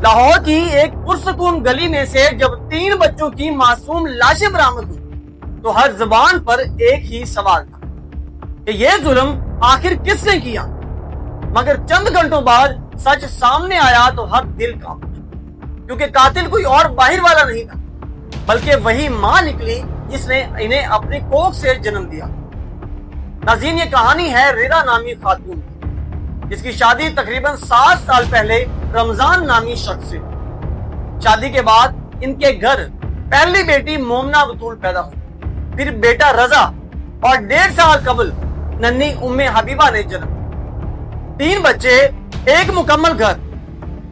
لاہور کی ایک پرسکون گلی میں سے جب 3 بچوں کی معصوم لاشیں برآمد ہوئی تو ہر زبان پر ایک ہی سوال تھا کہ یہ ظلم آخر کس نے کیا؟ مگر چند گھنٹوں بعد سچ سامنے آیا تو ہر دل کانپ اٹھا، کیونکہ قاتل کوئی اور باہر والا نہیں تھا بلکہ وہی ماں نکلی جس نے انہیں اپنی کوکھ سے جنم دیا۔ ناظرین، یہ کہانی ہے رضا نامی خاتون کی، جس کی شادی تقریباً 7 سال پہلے رمضان نامی شخص سے۔ شادی کے بعد ان کے گھر پہلی بیٹی مومنہ بطول پیدا ہوئی، پھر بیٹا رضا اور 1.5 سال قبل ننھی ام حبیبہ نے جنم۔ 3 بچے، ایک مکمل گھر،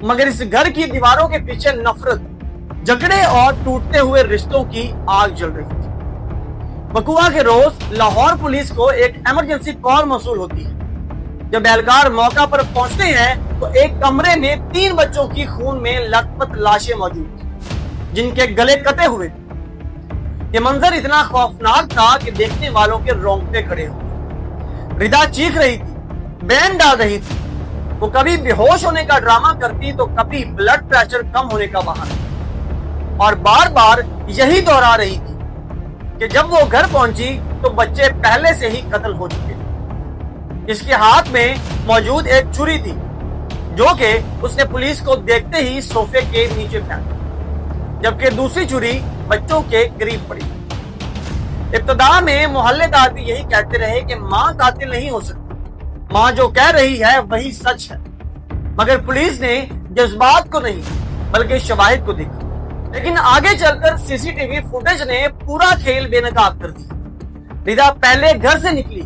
مگر اس گھر کی دیواروں کے پیچھے نفرت، جھگڑے اور ٹوٹتے ہوئے رشتوں کی آگ جل رہی تھی۔ وقوعہ کے روز لاہور پولیس کو ایک ایمرجنسی کال موصول ہوتی ہے۔ جب اہلکار موقع پر پہنچتے ہیں تو ایک کمرے میں 3 بچوں کی خون میں لت پت لاشیں موجود تھیں، جن کے گلے کٹے ہوئے تھے۔ یہ منظر اتنا خوفناک تھا کہ دیکھنے والوں کے رونگٹے کھڑے ہوئے۔ رضا چیخ رہی تھی، بین ڈال رہی تھی۔ وہ کبھی بے ہوش ہونے کا ڈرامہ کرتی تو کبھی بلڈ پریشر کم ہونے کا بہانہ، اور بار بار یہی دہرا رہی تھی کہ جب وہ گھر پہنچی تو بچے پہلے سے ہی قتل ہو چکے۔ اس کے ہاتھ میں موجود ایک چھری تھی جو کہ اس نے پولیس کو دیکھتے ہی صوفے کے نیچے پھینک، جبکہ دوسری چھری بچوں کے قریب پڑی۔ ابتدا میں محلے دار بھی یہی کہتے رہے کہ ماں قاتل نہیں ہو سکتی، ماں جو کہہ رہی ہے وہی سچ ہے، مگر پولیس نے جذبات کو نہیں بلکہ شواہد کو دیکھا۔ لیکن آگے چل کر سی سی ٹی وی فوٹیج نے پورا کھیل بے نقاب کر دیا۔ رضا پہلے گھر سے نکلی،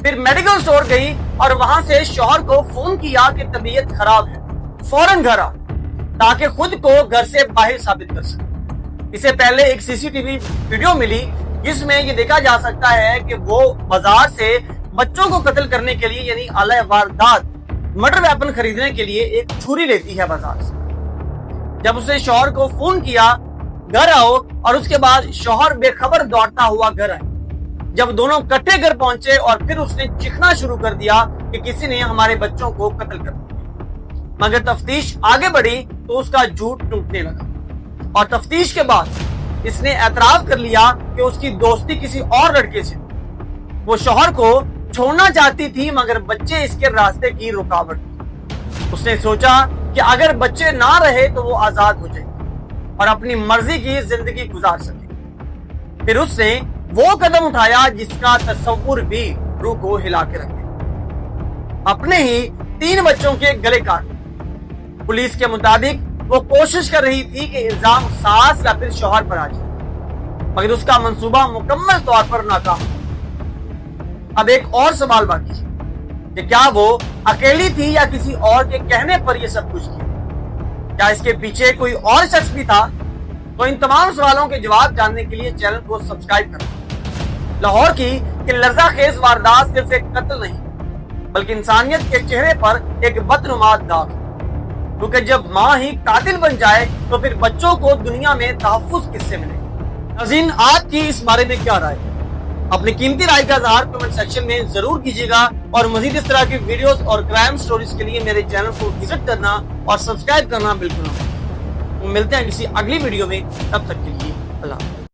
پھر میڈیکل سٹور گئی اور وہاں سے شوہر کو فون کیا کہ طبیعت خراب ہے، فوراً گھر آ، تاکہ خود کو گھر سے باہر ثابت کر سکے۔ اسے پہلے ایک سی سی ٹی وی ویڈیو ملی جس میں یہ دیکھا جا سکتا ہے کہ وہ بازار سے بچوں کو قتل کرنے کے لیے یعنی اعلی واردات مرڈر ویپن خریدنے کے لیے ایک چھری لیتی ہے بازار سے۔ جب اس نے شوہر کو فون کیا گھر آؤ، اور اس کے بعد شوہر بے خبر دوڑتا ہوا گھر آئے۔ جب دونوں کٹھے گھر پہنچے اور پھر اس نے چیخنا شروع کر دیا کہ کسی نے ہمارے بچوں کو قتل کر دیا، مگر تفتیش آگے بڑھی تو اس کا جھوٹ ٹوٹنے لگا، اور تفتیش کے بعد اس نے اعتراف کر لیا کہ اس کی دوستی کسی اور لڑکے سے، وہ شوہر کو چھوڑنا چاہتی تھی مگر بچے اس کے راستے کی رکاوٹ تھی۔ اس نے سوچا کہ اگر بچے نہ رہے تو وہ آزاد ہو جائے اور اپنی مرضی کی زندگی گزار سکے۔ پھر اس نے وہ قدم اٹھایا جس کا تصور بھی روح کو ہلا کے رکھ دیا، اپنے ہی 3 بچوں کے گلے کاٹ۔ پولیس کے مطابق وہ کوشش کر رہی تھی کہ الزام ساس یا پھر شوہر پر آ جائے، مگر اس کا منصوبہ مکمل طور پر ناکام۔ اب ایک اور سوال باقی ہے کہ کیا وہ اکیلی تھی یا کسی اور کے کہنے پر یہ سب کچھ کیا؟ کیا اس کے پیچھے کوئی اور شخص بھی تھا؟ تو ان تمام سوالوں کے جواب جاننے کے لیے چینل کو سبسکرائب کریں۔ لاہور کی کہ لرزہ خیز واردات صرف ایک قتل نہیں بلکہ انسانیت کے چہرے پر ایک بدنما داغ، کیونکہ جب ماں ہی قاتل بن جائے تو پھر بچوں کو دنیا میں تحفظ کس سے ملے؟ ناظرین، آپ کی اس بارے میں کیا رائے؟ اپنی قیمتی رائے کا اظہار کمنٹ سیکشن میں ضرور کیجیے گا، اور مزید اس طرح کی ویڈیوز اور کرائم سٹوریز کے لیے میرے چینل کو وزٹ کرنا اور سبسکرائب کرنا بالکل نہ بھولیں۔ ملتے ہیں کسی اگلی ویڈیو میں، تب تک کے لیے اللہ حافظ۔